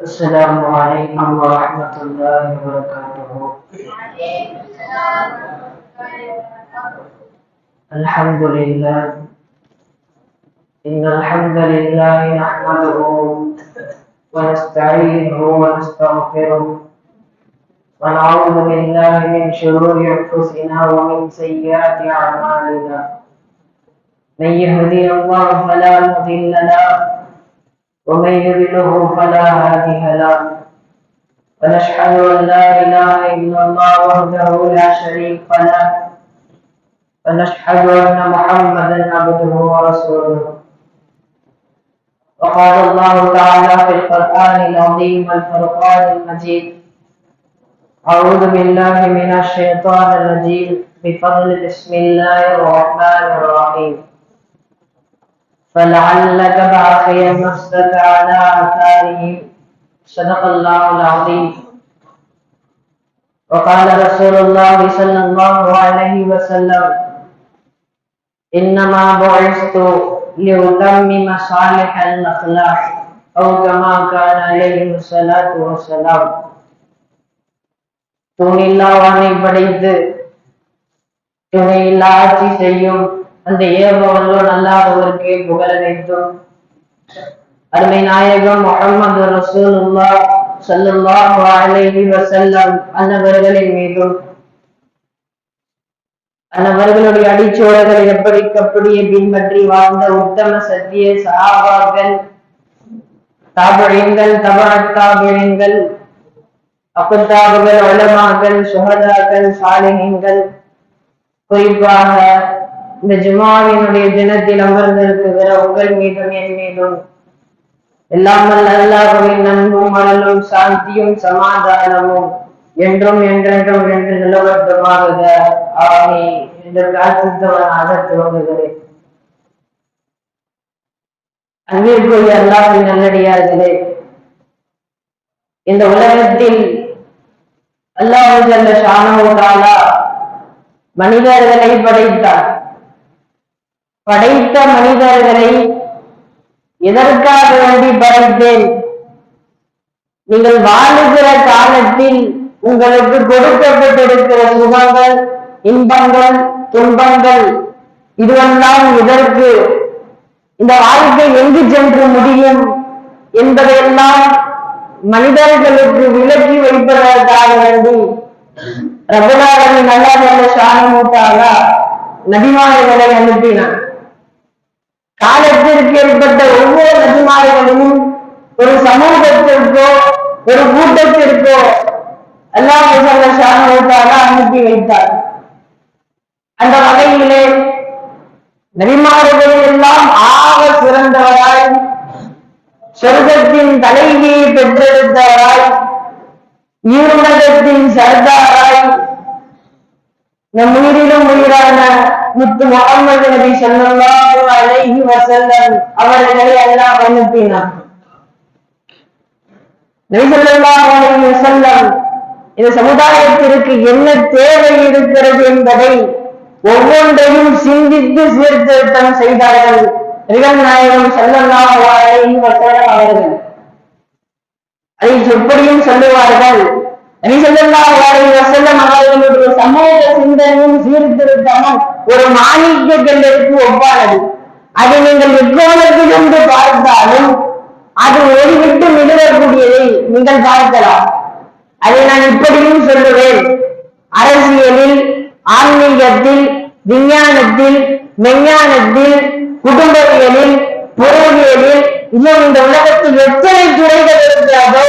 السلام عليكم ورحمة الله وبركاته. الحمد لله. إن الحمد لله نحمده ونستعينه ونستغفره ونعوذ بالله من شرور أنفسنا ومن سيئات أعمالنا. من يهدي الله فلا مضل له ومن يضلله فلا هادي له. ونشهد أن لا إله إلا الله وحده لا شريك له ونشهد أن محمدا عبده ورسوله. وقال الله تعالى في القرآن العظيم والفرقان المجيد: أعوذ بالله من الشيطان الرجيم بفضل بسم الله الرحمن الرحيم. فلعلك باخع نفسك على آثارهم. صدق الله العظيم. وقال رسول الله صلى الله عليه وسلم: إنما بعثت لأتمم صالح الأخلاق أو كما كان عليه الصلاة والسلام. துணில்லாவானை படைத்து துணையில்லா ஆட்சி செய்யும் அந்த ஏகவல்லோன் அல்லாஹ்விற்கே புகழ் அனைத்தும். அருமை நாயகம் முஹம்மது ரசூலுல்லாஹ் ஸல்லல்லாஹு அலைஹி வஸல்லம் அன்னவர்களின் மீதும் அன்னவர்களுடைய அடிச்சோடுகளை எப்படியே பின்பற்றி வாழ்ந்த உத்தம சத்திய சஹாபாக்கள், தாபிஈன்கள், தபஅத் தாபிஈன்கள், அக்தாபுகள், உலமாக்கள், சுஹதாக்கள், சாலிஹீன்கள், குறிப்பாக இந்த ஜுமாவினுடைய தினத்தில் அமர்ந்திருக்கிற உங்கள் மீதும் என் மீதும் எல்லாம் அல்லாஹ்வின் அன்பும் அருளும் சாந்தியும் சமாதானமும் என்றும் என்றென்றும் என்று நிலவட்டுமாக ஆமீன் என்று பிரார்த்தித்தவனாக துவங்குகிறேன். அன்பிற்குரிய அல்லாஹ்வின் நல்லடியார்களே, இந்த உலகத்தில் அல்லாஹ் ஜல்ல ஷானஹு தஆலா மனிதர்களை படைத்தார். படைத்த மனிதர்களை எதற்காக வேண்டி படைத்தேன்? நீங்கள் வாழுகிற காலத்தில் உங்களுக்கு கொடுக்கப்பட்டிருக்கிற சுகங்கள், இன்பங்கள், துன்பங்கள் இதுவெல்லாம் எதற்கு, இந்த வாழ்க்கை எங்கு சென்று முடியும் என்பதையெல்லாம் மனிதர்களுக்கு விலக்கி வைப்பதற்காக வேண்டி ரப்பல் ஆலமீன் அல்லாஹ் ஜல்ல ஷானஹு தஆலா நபிமார்களை அனுப்பினார். காலத்திற்கு ஏற்பட்ட ஒவ்வொரு நபிமார்களையும் ஒரு சமூகத்திற்கோ ஒரு கூட்டத்திற்கோ அல்லாஹ் ஜல்ல ஷானஹு தஆலா அனுப்பி வைத்தார். அந்த வகையிலே நபிமார்கள் எல்லாம் ஆக சிறந்தவராய், சொர்க்கத்தின் தலைவியை பெற்றெடுத்தவராய், ஈருலகத்தின் சர்தாராய், நம் உயிரிலும் உயிரான முத்து முஹம்மது நபி ஸல்லல்லாஹு அலைஹி வஸல்லம் அவர்களை அல்லாஹ் அனுப்பினார். நபி ஸல்லல்லாஹு அலைஹி வஸல்லம் இந்த சமுதாயத்திற்கு என்ன தேவை இருக்கிறது என்பதை ஒவ்வொன்றையும் சிந்தித்து சீர்திருத்தம் செய்தார்கள் நபிகள் நாயகம் ஸல்லல்லாஹு அலைஹி வஸல்லம் அவர்கள். அதை எப்படியும் சொல்லுவார்கள், நபி ஸல்லல்லாஹு அலைஹி வஸல்லம் அவர்களுடைய சமூக சிந்தனையும் சீர்திருத்தமும் ஒரு மாணிக்க கல்லுக்கு ஒப்பானது. அதை நீங்கள் எக்கோணத்தில் என்று பார்த்தாலும் அது ஒளிவிட்டு நிகழக்கூடியதை நீங்கள் பார்க்கலாம். அதை நான் இப்படியும் சொல்லுவேன், அரசியலில், ஆன்மீகத்தில், விஞ்ஞானத்தில், மெஞ்ஞானத்தில், குடும்பவியலில், பொருளியலில், இன்னும் இந்த உலகத்தில் எத்தனை துறைகள் இருக்கிறதோ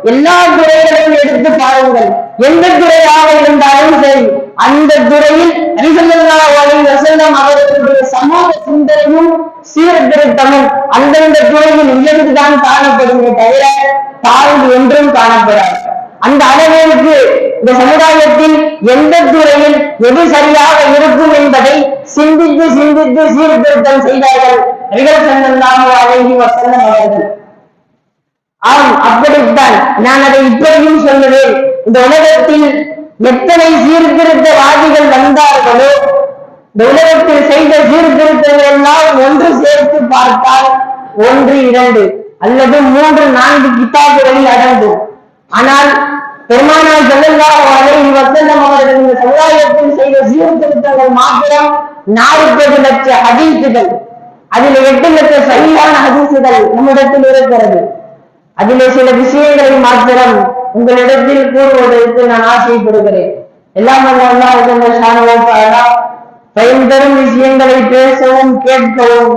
எல்லா துறைகளையும் எடுத்து பாருங்கள். எந்த துறையாக இருந்தாலும் சரி, அந்த துறையில் நபி ஸல்லல்லாஹு அலைஹி வஸல்லம் அவர்களுடைய சமூக சிந்தனையும் சீர்திருத்தமும் அந்தந்த துறையில் உயர்ந்துதான் காணப்படுமே தவிர தாழ்வு என்றும் காணப்படாது. அந்த அளவிற்கு இந்த சமுதாயத்தில் எந்த துறையில் எது சரியாக இருக்கும் என்பதை சிந்தித்து சிந்தித்து சீர்திருத்தம் செய்தார்கள் நபிகள் ஸல்லல்லாஹு அலைஹி வஸல்லம் அவர்கள். ஆம், அப்படித்தான் நான் அதை இப்படியும் சொல்லுவேன். இந்த உலகத்தில் எத்தனை சீர்திருத்தவாதிகள் வந்தார்களோ இந்த உலகத்தில் செய்த சீர்திருத்தங்கள் எல்லாம் ஒன்று சேர்த்து பார்த்தால் 1, 2 அல்லது 3-4 கிதாபுகளில் அடங்கும். ஆனால் பெருமானார் ஸல்லல்லாஹு அலைஹி வஸல்லம் அவர்கள் இந்த சமுதாயத்தில் செய்த சீர்திருத்தங்கள் மாத்திரம் 40 லட்சம் ஹதீசுகள், அதில் 8 லட்சம் சரியான ஹதீசுகள் நம்மிடத்தில் இருக்கிறது. அதிலே சில விஷயங்களை மாத்திரம் உங்களிடத்தில் கூறுவதற்கு நான் ஆசைப்படுகிறேன். எல்லாம் பயன் தரும் விஷயங்களை பேசவும் கேட்கவும்,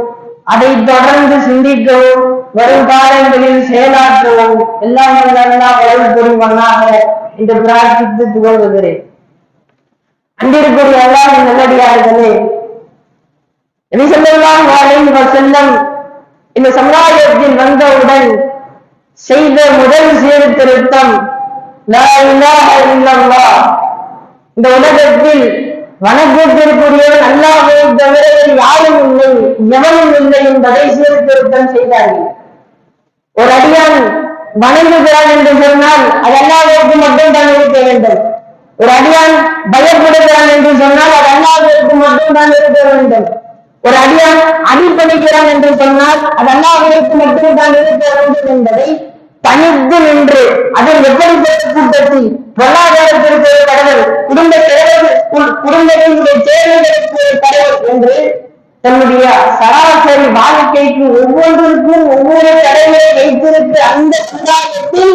அதை தொடர்ந்து சிந்திக்கவும், வரும் காலங்களில் செயலாற்றவும் எல்லாம் அருள் புரிவானாக என்று பிரார்த்தித்து துவங்குகிறேன். அன்பிற்குரிய அல்லாஹ்வின் நல்லடியார்களே, நபி ஸல்லல்லாஹு அலைஹி வஸல்லம் இந்த சமுதாயத்தில் வந்தவுடன் செய்த முதல் சீர்திருத்தம் லா இலாஹ இல்லல்லாஹ். இந்த உலகத்தில் வணக்கத்திற்குரியவன் அல்லாஹ்வை தவிர யாரும் இல்லை, எவனும் இல்லை என்பதை சீர்திருத்தம் செய்தார்கள். ஒரு அடியான் வணங்குகிறான் என்று சொன்னால் அது அல்லாஹ்வுக்கு மட்டும் தான் இருக்க வேண்டும். ஒரு அடியான் பயப்படுகிறான் என்று சொன்னால் அது அல்லாஹ்வுக்கு மட்டும் தான் இருக்க வேண்டும். ஒரு அடியான் அடிபணிக்கிறான் என்று சொன்னால் அது அல்லாஹ்வுக்கு மட்டும் தான் இருக்க வேண்டும் என்பதை தனித்து நின்று, அதில் எப்படிப்பட்ட கூட்டத்தில் பொருளாதாரத்திற்கு ஒரு கடவுள், குடும்பத்தினுடைய தேவைகளுக்கு ஒரு கடவுள் என்று தன்னுடைய சராசரி வாழ்க்கைக்கு ஒவ்வொன்றிற்கும் ஒவ்வொரு கடவுளை வைத்திருக்க அந்த சமுதாயத்தில்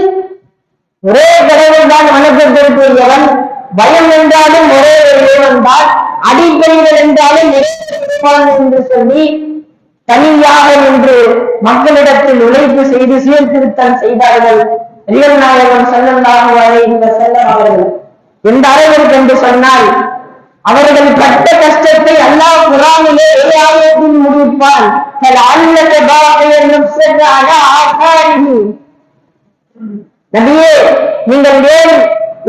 ஒரே கடவுள் தான் வணக்கத்திற்குரியவன். பயம் என்றாலும் ஒரே இறைவன் தான், அடிப்படைகள் என்றாலும் என்று சொல்லி தனியாக நின்று மக்களிடத்தில் உழைப்பு செய்து சீர்திருத்தம் செய்தார்கள் நபிகள் நாயகம் ஸல்லல்லாஹு அலைஹி வஸல்லம் அவர்கள். எந்த அளவிற்கு என்று சொன்னால், அவர்கள் பட்ட கஷ்டத்தை அல்லாஹ் குர்ஆனிலே ஆயத்தில் முடிப்பான். நபியே, நீங்கள் ஏன்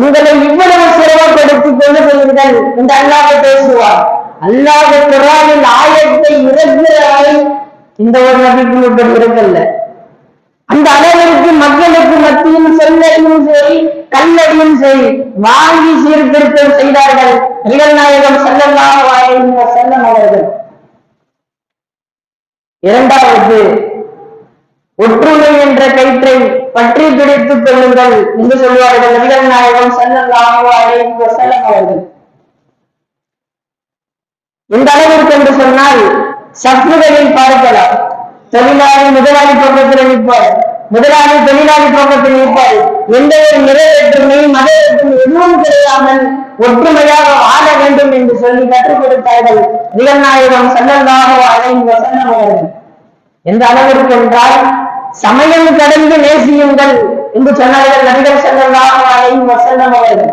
உங்களை இவ்வளவு சிரமப்படுத்திக் கொண்டு போகிறீர்கள் என்று அல்லாஹ் பேசுவார். அல்லாஹ் குர்ஆனில் ஆயத்தை இறக்குகிறாய், இந்த ஒரு நபிக்கு இப்படி இருக்கல்ல. அந்த அளவிற்கு மக்களுக்கு மத்தியில் சொல்லடியும் சரி கல்லடியும் சரி வாங்கி சீர்திருத்தம் செய்தார்கள் நபிகள் நாயகம் ஸல்லல்லாஹு அலைஹி வஸல்லம் அவர்கள். இரண்டாவது, ஒற்றுமை என்ற கயிற்றை பற்றி பிடித்துக் கொள்ளுங்கள் என்று சொல்வார்கள் நபிகள் நாயகம் ஸல்லல்லாஹு அலைஹி வஸல்லம் அவர்கள். எந்த அளவிற்கு என்று சொன்னால், சஃப்களில் பார்க்கலாம், தொழிலாளி முதலாளி பக்கத்தில் நிற்பார், முதலாளி தொழிலாளி பக்கத்தில் நிற்பார். எந்த ஒரு நிறைவேற்றுமை மத எதுவும் கிடையாமல் ஒற்றுமையாக வாழ வேண்டும் என்று சொல்லி கற்றுக் கொடுத்தார்கள் நபிகள் நாயகம் ஸல்லல்லாஹு அலைஹி வஸல்லம் அவர்கள். எந்த அளவிற்கு என்றால், சமயம் கடந்து நேசியுங்கள் என்று சொன்னார்கள் நபிகள் ஸல்லல்லாஹு அலைஹி வஸல்லம் அவர்கள்.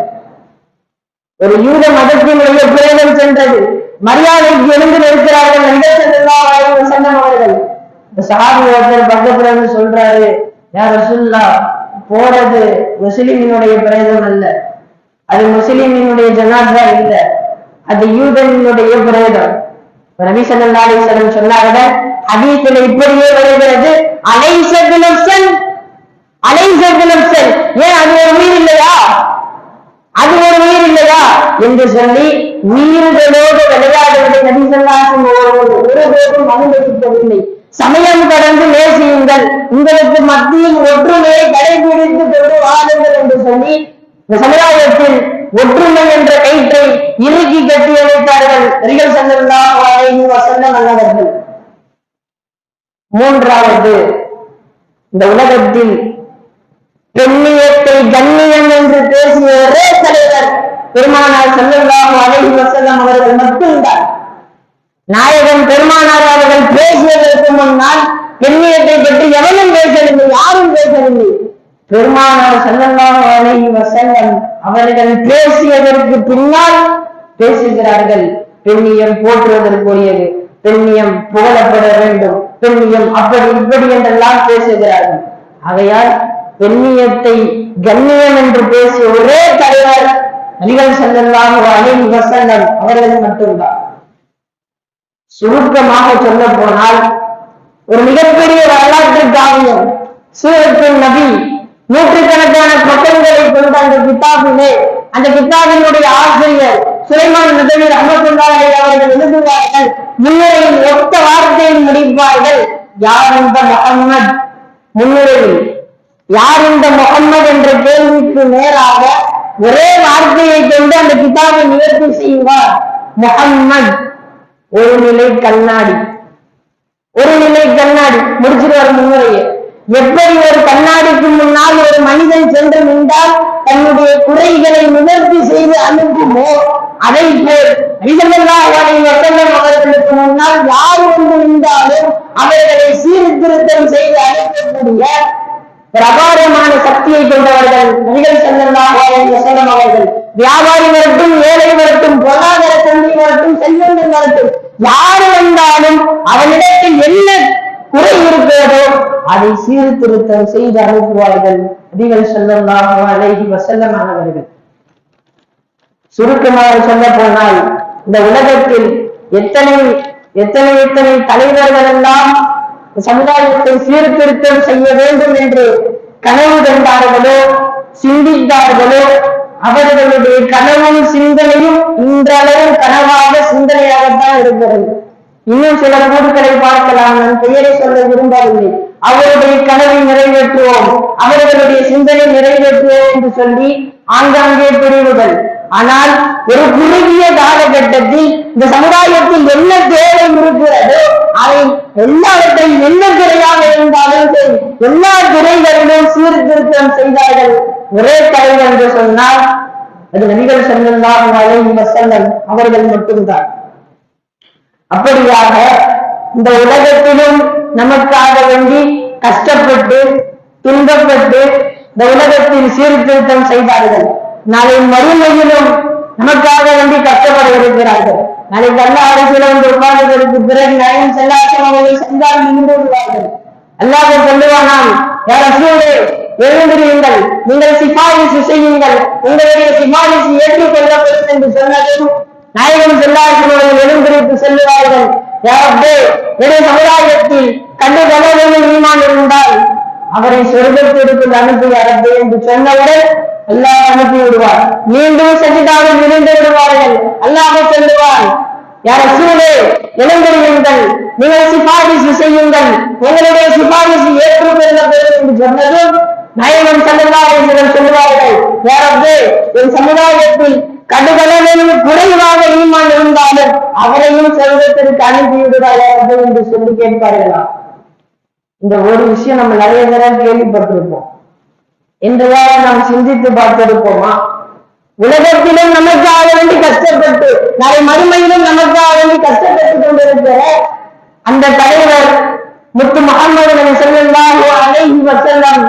ஒரு யூத மதத்தினுடைய பிரேதம் சென்றது, மரியாதைக்கு எழுந்து நிற்கிறார்கள் நபிகள் ஸல்லல்லாஹு அலைஹி வஸல்லம் அவர்கள். சஹாபி ஒருத்தர் பக்கத்துல இருந்து சொல்றாரு, யா ரசூலுல்லாஹ், போறது முஸ்லிமினுடைய பிரேதம் அல்ல, அது முஸ்லிமினுடைய ஜனாஸா இல்ல, அது யூதனுடைய பிரேதம். நபி ஸல்லல்லாஹு அலைஹி வஸல்லம் சொன்னார்கள், ஹதீஸில் இப்படியே வருகிறது, அலைஸது நஃப்ஸன், அலைஸது நஃப்ஸன், ஏன் அது ஒரு உயிர் இல்லையா, அது ஒரு உயிர் இல்லையா என்று சொல்லி உயிர்களோடு விளையாடுவதை நபி ஸல்லல்லாஹு அலைஹி வஸல்லம் ஒருபோதும் அனுமதிக்கவில்லை. சமயம் கடந்து நேசியுங்கள், உங்களுக்கு மத்தியில் ஒற்றுமையை கடைபிடித்து கொண்டு வாழுங்கள் என்று சொல்லி இந்த சமுதாயத்தில் ஒற்றுமை என்ற கயிற்றை இறுக்கி கட்டி அமைத்தார்கள் நபிகள் ஸல்லல்லாஹு அலைஹி வஸல்லம் அவர்கள். மூன்றாவது, இந்த உலகத்தில் பெண்ணியத்தை கண்ணியம் என்று பேசிய ஒரே தலைவர் பெருமானார் ஸல்லல்லாஹு அலைஹி வஸல்லம் அவர்கள் மட்டும்தான். நாயகன் பெருமானார் அவர்கள் பேசியதற்கு முன்னால் பெண்ணியத்தை பற்றி எவனும் பேசவில்லை, யாரும் பேசவில்லை. பெருமானார் ஸல்லல்லாஹு அலைஹி வஸல்லம் அவர்கள் பேசியதற்கு பின்னால் பேசுகிறார்கள். பெண்ணியம் போற்றுவதற்குரியது, பெண்ணியம் புகழப்பட வேண்டும், பெண்ணியம் அப்படி இப்படி என்றெல்லாம் பேசுகிறார்கள். ஆகையால் பெண்ணியத்தை கண்ணியம் என்று பேசிய ஒரே தலைவர் நபிகள் ஸல்லல்லாஹு அலைஹி வஸல்லம் அவர்கள் மட்டும்தான். சுருக்கமாக சொல்ல போனால், ஒரு மிகப்பெரிய வரலாற்று காவியம் சூரத்துன் நபி, நூற்றுக்கணக்கான பக்கங்களை கொண்ட அந்த கிதாபிலே, அந்த கிதாபினுடைய ஆசிரியர் சுலைமான் நதவி ரஹ்மத்துல்லாஹி அவர்கள் எழுதுவார்கள், முன்னுரையின் ஒத்த வார்த்தையில் முடிப்பார்கள், யார் அந்த முஹம்மத், முன்னுரையில் யார் இந்த முகம்மது என்ற கேள்விக்கு நேராக ஒரே வார்த்தையை கொண்டு அந்த கிதாபை நிவர்த்தி செய்வார். முகம்மது ஒரு நிலை கண்ணாடி, ஒரு நிலை கண்ணாடி முடிச்சிருவார் முன்னுரையை. எப்படி ஒரு கண்ணாடிக்கு முன்னால் ஒரு மனிதன் சென்று நின்றால் தன்னுடைய குறைகளை நிவர்த்தி செய்து அனுப்புமோ, அதை போல் அவர்களுக்கு முன்னால் யார் வந்து நின்றாலும் அவர்களை சீர்திருத்தம் செய்து அனுப்பக்கூடிய ஒரு அபாரமான சக்தியை கொண்டவர்கள் நபிகள் ஸல்லல்லாஹு அலைஹி வஸல்லம் அவர்கள். வியாபாரி வரட்டும், ஏழை வரட்டும், பொருளாதார தந்தை வரட்டும், செல்வந்தன் வரட்டும், யார் வந்தாலும் அவனிடத்தில் என்ன குறை இருக்கிறதோ அதை சீர்திருத்தம் செய்து அனுப்புவார்கள் நபிகள் ஸல்லல்லாஹு அலைஹி வஸல்லம் அவர்கள். சுருக்கமாக சொல்ல போனால் இந்த உலகத்தில் எத்தனை எத்தனை எத்தனை தலைவர்கள் எல்லாம் சமுதாயத்தை சீர்திருத்தம் செய்ய வேண்டும் என்று கனவு கண்டார்களோ, சிந்தித்தார்களோ, அவர்களுடைய கனவும் சிந்தனையும் இன்றளவும் கனவாக சிந்தனையாகத்தான் இருக்கிறது. இன்னும் சில கூடுகளை பார்க்கலாம், நான் பெயரை சொல்ல விரும்பவில்லை. அவருடைய கனவை நிறைவேற்றுவோம், அவர்களுடைய சிந்தனை நிறைவேற்றுவோம் என்று சொல்லி ஆங்காங்கே பிரிவுகள். ஆனால் ஒரு குறுகிய காலகட்டத்தில் இந்த சமுதாயத்தில் என்ன தேவை இருக்கிறதோ அதை எல்லாவற்றையும் என்ன துறையாக இருந்தாலும் சரி எல்லா துறைகளிலும் சீர்திருத்தம் செய்தார்கள். ஒரே தலைவர் என்று சொன்னால் அது நபிகள் ஸல்லல்லாஹு அலைஹி வஸல்லம் அவர்கள் மட்டும்தான். அப்படியாக இந்த உலகத்திலும் நமக்காக வேண்டி கஷ்டப்பட்டு துன்பப்பட்டு இந்த உலகத்தில் சீர்திருத்தம் செய்தார்கள். நாளை மறுமையிலும் நமக்காக வேண்டி கஷ்டப்பட இருக்கிறார்கள். நாளைக்கு அல்லாஹ் அரசியல வந்து உட்கார்ந்ததற்கு பிறகு நாயகம் ஸல்லல்லாஹு அலைஹி சென்றால் நின்று விடுவார்கள். அல்லாஹ் சொல்லுவானாம், யா ரசூலே எழுந்திருங்கள், நீங்கள் சிபாரிசு செய்யுங்கள், உங்களுடைய சிபாரிசு ஏற்றுக்கொள்ளப்படும் என்று சொன்னதும் நாயகம் ஸல்லல்லாஹு அலைஹி எழுந்திருத்து செல்லுவார்கள். யா ரப்பே, என்னுடைய சமுதாயத்தில் கண்டுகொள்ளவும் ஈமான் இருந்தால் அவரை சொர்க்கத்திற்கு அனுப்பி அரபே என்று சொன்னவுடன் அல்லாஹ் அனுப்பி விடுவார். மீண்டும் சஜிதாவில் விழுந்து விடுவார்கள். அல்லாஹ் சொல்லுவார், யா ரசூலே எழுந்திருங்கள், நீங்கள் சிபாரிசு செய்யுங்கள், உங்களுடைய சிபாரிசு ஏற்றுக்கொள்ளப்படும் என்று சொன்னதும் நாயகம் ஸல்லல்லாஹு அலைஹி வஸல்லம் சொல்லுவார்கள், யா ரப்பே, என் சமுதாயத்தில் கடுகளவில் குறைவாக ஈமான் இருந்தாலும் அவரையும் சொர்க்கத்திற்கு அனுப்பி விடுவார்கள் என்று சொல்லி கேட்பார்களாம். இந்த ஒரு விஷயம் நம்ம நிறைய தடவை கேள்விப்பட்டிருப்போம். என்றுதான் நாம் சிந்தித்து பார்த்திருப்போமா? உலகத்திலும் நமக்காக வேண்டி கஷ்டப்பட்டு நாளை மறுமையிலும் நமக்காக வேண்டி கஷ்டப்பட்டு கொண்டிருக்கிற அந்த தலைவர் முத்து முஹம்மது நபி ஸல்லல்லாஹு அலைஹி வஸல்லம்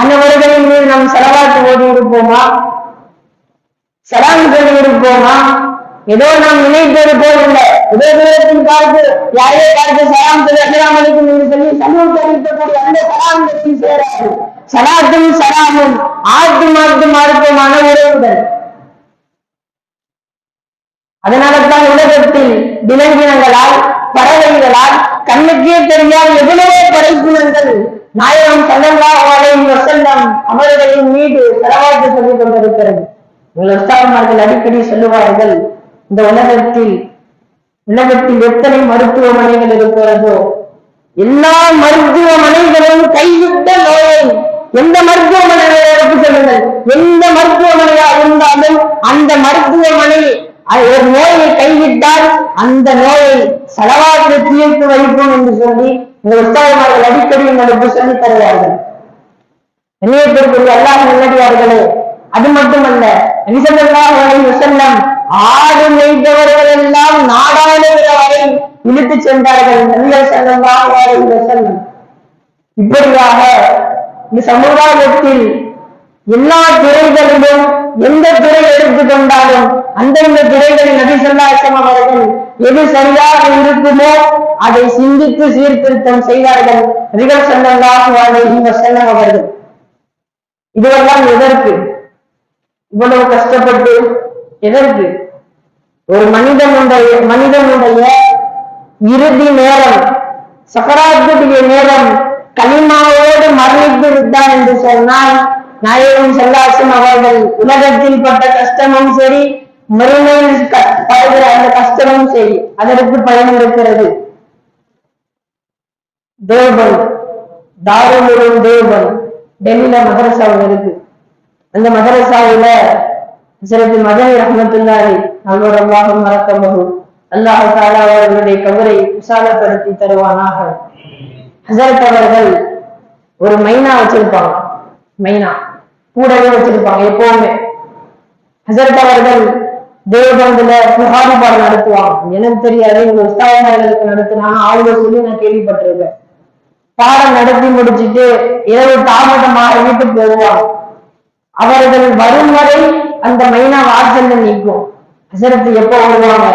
அன்னவர்களின் மீது நாம் ஸலவாத் ஓதி இருப்போமா? சலாம் சொல்லி இருப்போமா? ஏதோ நாம் நினைத்தது போல் இல்லை. ஏதோ தூரத்தில் பார்த்து யாரையோ பார்த்து சலாம் சொல்லி அஸ்ஸலாமு அலைக்கும் என்று சொல்லி சமூக அறிவிக்கக்கூடிய அந்த சலாம் சேராது. சலாத்தும் சலாமும் ஆட்டு மார்க்கமான உறவுகள். அதனால்தான் உலகத்தில் விலங்கினங்களால் பறவைகளால் கண்ணுக்கே தெரியாத எவ்வளவோ படைப்பினங்கள் நாயகம் ஸல்லல்லாஹு அலைஹி வஸல்லம் அவர்களின் மீது ஸலவாத் சொல்லிக் கொண்டிருக்கிறது. உஸ்தாதுமார்கள் அடிக்கடி சொல்லுவார்கள், இந்த உலகத்தில் எத்தனை மருத்துவமனைகள் இருக்கிறதோ எல்லா மருத்துவமனைகளும் கைவிட்ட நோயை எந்த மருத்துவமனையை எடுத்து சொல்லுங்கள், எந்த மருத்துவமனையா இருந்தாலும் அந்த மருத்துவமனை ஒரு நோயை கைவிட்டால் அந்த நோயை ஸலவாத் தீர்த்து வைப்போம் என்று சொல்லி உங்கள் உஸ்தாதுமார்கள் அடிக்கடி உங்களுக்கு சொல்லித் தருவார்கள். இணையத்திற்குரிய அல்லாஹ் நல்லடியார்களே, அது மட்டுமல்ல, நபி ஸல்லல்லாஹு அலைஹி வஸல்லம் ஆடு மேய்ப்பவர்கள் எல்லாம் நாடாளுகிற வரை இழுத்து சென்றார்கள். நபிகள் ஸல்லல்லாஹு அலைஹி வஸல்லம் இப்படியாக இந்த சமுதாயத்தில் எல்லா துறைகளிலும் எந்த துறை எடுத்துக்கொண்டாலும் அந்தந்த துறைகளில் நபி ஸல்லல்லாஹு அலைஹி வஸல்லம் அவர்கள் எது சரியாக இருக்குமோ அதை சிந்தித்து சீர்திருத்தம் செய்தார்கள் நபிகள் ஸல்லல்லாஹு அலைஹி வஸல்லம் அவர்கள். இதுவெல்லாம் எதற்கு இவ்வளவு கஷ்டப்பட்டு? எதற்கு? ஒரு மனிதனுடைய இறுதி நேரம், சக்கராத்துடைய நேரம் கலிமாவோடு மரணித்து விட்டான் என்று சொன்னால் நாயகம் ஸல்லல்லாஹு அலைஹி வஸல்லம் அவர்கள் உலகத்தில் பட்ட கஷ்டமும் சரி, மறுமையில் படுகிற அந்த கஷ்டமும் சரி, அதற்கு பயன் இருக்கிறது. தேவபந்த் தாருல் உலூம் தேவபந்த் டெல்லியில மதரசாவில் இருக்கு. அந்த மதரசாவில ஹஜ்ரத் மதனி ரஹ்மத்துல்லாஹி அல்லாஹ் மரக்கமஹு அல்லாஹ் தஆலா அவர்களுடைய கபரை விசாலப்படுத்தி தருவானாக. ஹஜ்ரத் அவர்கள் ஒரு மைனா வச்சிருப்பாங்க, மைனா கூடவே வச்சிருப்பாங்க எப்பவுமே. ஹஜ்ரத் அவர்கள் தேவபந்துல புகாரி பாடம் நடத்துவாங்க. எனக்கு தெரியாது, எங்க உஸ்தாதர்களுக்கு நடத்தினாங்க, ஆளுக சொல்லி நான் கேள்விப்பட்டிருக்கேன். பாடம் நடத்தி முடிச்சுட்டு இரவு தாமதமாக வீட்டுக்கு போவாங்க. அவர்கள் வரும் வரை அந்த மைனா வாசல்ல நீக்கும். ஹசரத்து எப்ப வருவாங்க?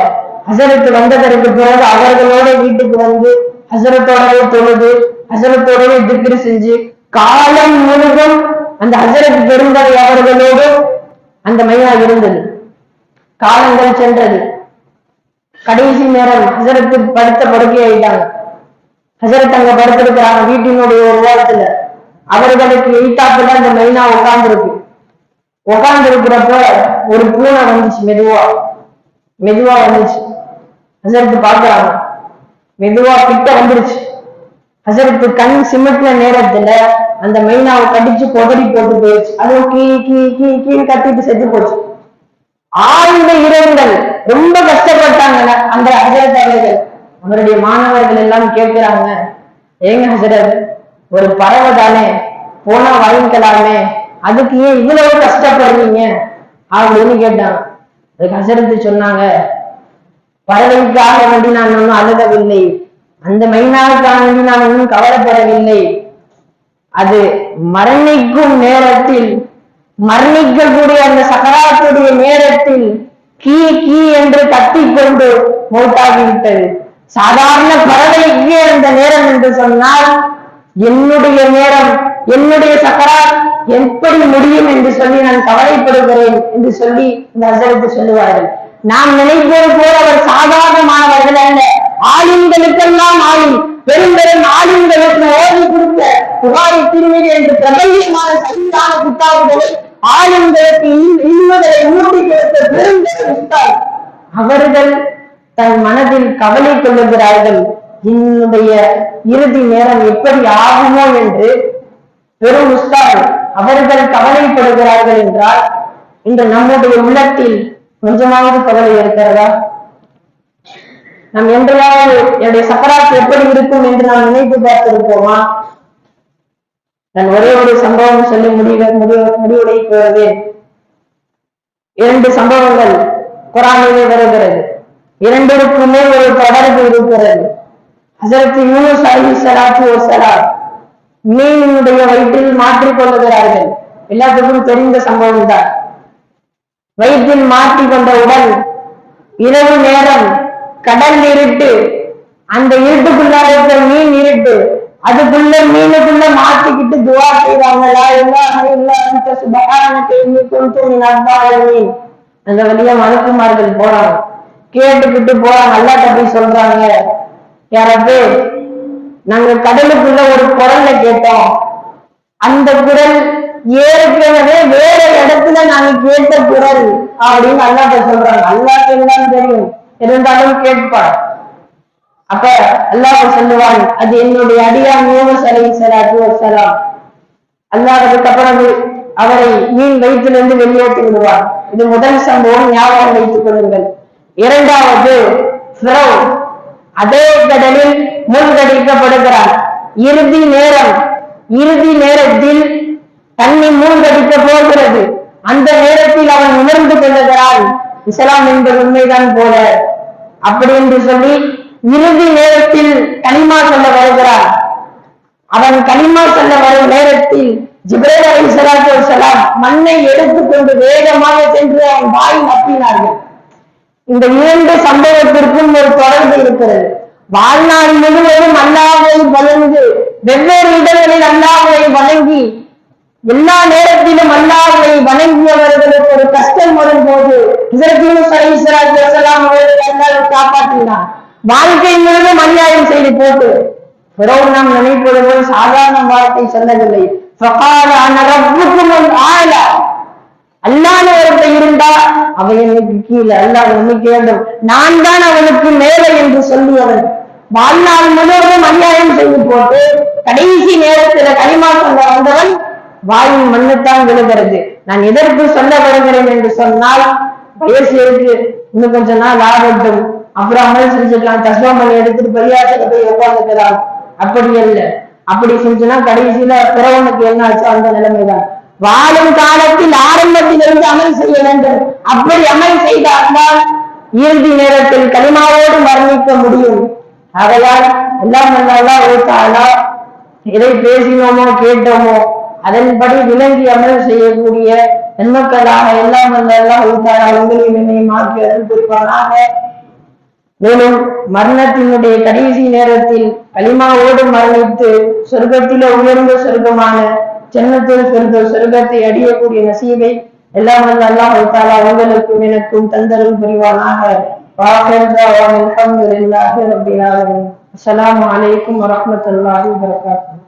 ஹசரத்து வந்ததற்கு பிறகு அவர்களோட வீட்டுக்கு வந்து ஹசரத்தோடவே தொழுது ஹசரத்தோடவே திக்ரு செஞ்சு காலம் முழுதும் அந்த ஹசரத் பெருந்தகை அவர்களோடு அந்த மைனா இருந்தது. காலங்கள் சென்றது. கடைசி நேரம் ஹசரத்து படுத்த படுக்கை ஆயிட்டாங்க. ஹசரத் அங்க படுத்திருக்கிறாங்க வீட்டினுடைய ஒரு ஓரத்துல. அவர்களுக்கு எய்தாப்புல அந்த மைனா உட்கார்ந்து இருக்கிறப்ப ஒரு பூனை வந்துச்சு, மெதுவா வந்துச்சு. ஹசரத்து பாக்குறாங்க, மெதுவா கிட்ட வந்துருச்சு. ஹசரத்து கண் சிமிட்டின நேரத்துல அந்த மைனாவை கடிச்சு கொதறி போட்டு போயிடுச்சு. அதுவும் கீ கீ கீ கீழ் கத்திட்டு செத்து போச்சு. ஆழ்ந்த இரவுகள், ரொம்ப கஷ்டப்பட்டாங்க அந்த ஹசரத் அவர்கள். அவருடைய மாணவர்கள் எல்லாம் கேட்கிறாங்க, ஏங்க ஹசரத், ஒரு பறவை தானே, போனா வாங்கிக்கலாமே, அதுக்கு ஏன் இவ்வளவு கஷ்டப்படுறீங்க அப்படின்னு கேட்டாங்க. அதுக்கு ஹசரத்து சொன்னாங்க, பறவைக்காக வேண்டி நான் ஒன்னும் அழுகவில்லை, அந்த மைனாவுக்காக வேண்டி நான் ஒன்னும் கவலைப்படவில்லை. அது மரணிக்கும் நேரத்தில், மரணிக்கக்கூடிய அந்த சகராத்துடைய நேரத்தில் கீ கீ என்று கத்திக்கொண்டு மௌத்தாகிவிட்டது. சாதாரண பறவைக்கு அந்த நேரம் என்று சொன்னால் என்னுடைய நேரம், என்னுடைய சக்கராத் எப்படி முடியும் என்று சொல்லி நான் கவலைப்படுகிறேன் என்று சொல்லி இந்த ஹசரத்து சொல்லுவார்கள். நாம் நினைப்பது போல அவர் சாதாரணமானவர்கள் அல்ல. ஆளுங்களுக்கெல்லாம் ஆளும், பெரும் பெரும் ஆளுங்களுக்கு ஓடி கொடுத்த புகாரி திருமதி என்று பிரபல்யமான சங்கிலான புத்தாவுகளை ஆளுங்களுக்கு இன்னுவதை ஊட்டி கொடுத்த பெரும் பெரும் உஸ்தாத் அவர்கள் தன் மனதில் கவலை கொள்ளுகிறார்கள். என்னுடைய இறுதி நேரம் எப்படி ஆகுமோ என்று பெரும் உஸ்தாத் அவர்கள் கவலைப்படுகிறார்கள் என்றால், இன்று நம்முடைய உள்ளத்தில் கொஞ்சமாவது கவலை இருக்கிறதா? நாம் என்றாவது என்னுடைய சக்கராத்து எப்படி இருக்கும் என்று நாம் நினைத்து பார்த்திருப்போமா? நான் ஒரே ஒரு சம்பவம் சொல்லி முடிவுடைக்கிறது. 2 சம்பவங்கள் குர்ஆனிலே வருகிறது. 2க்குமே ஒரு தொடர்பு இருக்கிறது. ஹஜ்ரத் யூனுஸ் அலைஹிஸ்ஸலாத்து வஸ்ஸலாம் மீனுடைய வயிற்றில் மாற்றிக் கொள்ளுகிறார்கள். எல்லாத்துக்கும் தெரிந்த சம்பவம் தான். வயிற்றில் மாற்றிக் கொண்டவுடன் இரவு நேரம், கடல் இருட்டு, அந்த இருட்டுக்குள்ளார இருக்கிற மீன் இருட்டு, அதுக்குள்ள மீனுக்குள்ள மாட்டிக்கிட்டு துவா செய்வாங்களா, அந்த வழியா மலக்குமார்கள் போறாங்க, கேட்டுக்கிட்டு போறாங்க. அல்லாஹ்ட்ட போய் சொல்றாங்க, யாரப்பே நாங்க கடலுக்குள்ள ஒரு குரல்ல கேட்டோம், அந்த குரல் ஏற்கனவே வேற இடத்துல நாங்க கேட்ட குரல் அப்படின்னு அல்லாஹ்ட்ட சொல்றாங்க. அல்லாஹ்க்கு எல்லாம் தெரியும், இருந்தாலும் கேட்பார். அப்ப அல்லாஹ் சொல்லுவான், அது என்னுடைய அடியான் யூனுஸ் அலைஹிஸ்ஸலாத்து வஸ்ஸலாம். அல்லாஹ் அதுக்கப்புறம் அவரை மீன் வயிற்றிலிருந்து வெளியேற்றி விடுவார். இது முதல் சம்பவம், ஞாபகம் வைத்துக் கொள்ளுங்கள். இரண்டாவது, ஃபிரௌன் அதே கடலில் மூழ்கடிக்கப்படுகிறார். இறுதி நேரத்தில் தண்ணி மூழ்கடிக்க போகிறது. அந்த நேரத்தில் அவன் உணர்ந்து கொள்ளுகிறான், இஸ்லாம் என்பது உண்மைதான் போல அப்படி என்று சொல்லி இறுதி நேரத்தில் கலிமா சொல்ல வருகிறார். அவன் கலிமா சொல்ல வரும் நேரத்தில் ஜிப்ரீல் அலைஹிஸ்ஸலாத்து வஸ்ஸலாம் மண்ணை எடுத்துக்கொண்டு வேகமாக சென்று அவன் வாயில் நப்பினார்கள். இந்த 2 சம்பவத்திற்கும் ஒரு தொடர்பு இருக்கிறது. வாழ்நாள் முழுவதும் அல்லாஹ்வை வணங்கி, வெவ்வேறு இடங்களில் அல்லாஹ்வை வணங்கி, எல்லா நேரத்திலும் அல்லாஹ்வை வணங்கியவர்களுக்கு ஒரு கஷ்டம் வரும்போது ஹஜ்ரத் யூனுஸ் அலைஹிஸ்ஸலாத்து வஸ்ஸலாம் அவர்களை அல்லாஹ் காப்பாற்றினார். வாழ்க்கை முழுவதும் அநியாயம் செய்து போட்டு பிறகு நாம் நினைப்பது போல் சாதாரண வார்த்தை சொல்லவில்லை. அல்லாஹ் ஒருத்த இருந்தா அவன் எனக்கு கீழே, அல்லாஹ் உனக்கு வேண்டும், நான் தான் அவனுக்கு மேலே என்று சொல்லியவன் வாழ்நாள் முழுவதும் அநியாயம் செய்து போட்டு கடைசி நேரத்துல களிமா சொல்ல வந்தவன் வாயின் மண்ணுத்தான் விழுகிறது. நான் எதற்கு சொல்ல வருகிறேன் என்று சொன்னால், வயசு இருக்கு, இன்னும் கொஞ்ச நாள் ஆகட்டும், அப்புறம் அமல் செஞ்சுக்கலாம், தஸ்மா பண்ணி எடுத்துட்டு பரியாசத்தை போய் உட்காந்துக்கலாம். அப்படி அல்ல. அப்படி செஞ்சுன்னா கடைசியில பிறவனுக்கு என்ன ஆச்சோ அந்த நிலைமைதான். வாழும் காலத்தில் ஆரம்பத்திலிருந்து அமல் செய்ய வேண்டும். அப்படி அமல் செய்தால்தான் இறுதி நேரத்தில் களிமாவோடு மரணிக்க முடியும். ஆகையால் எல்லாம் நல்லா எதை பேசினோமோ கேட்டோமோ அதன்படி விளங்கி அமல் செய்யக்கூடிய நன்மக்களாக எல்லாம் உங்களையும் என்னையும் ஆக்கியதன் குறிப்பாக. மேலும் மரணத்தினுடைய கடைசி நேரத்தில் களிமாவோடு மரணித்து சொர்க்கத்தில உயர்ந்த சொர்க்கமான ஜன்னத்துல் ஃபிர்தௌஸ் சொர்க்கத்தை அடையக்கூடிய நசீபை எல்லாம் உங்களுக்கும் எனக்கும் தந்தரும் புரிவானாக. அஸ்ஸலாமு அலைக்கும் வரஹ்மத்துல்லாஹி வபரகாத்துஹு.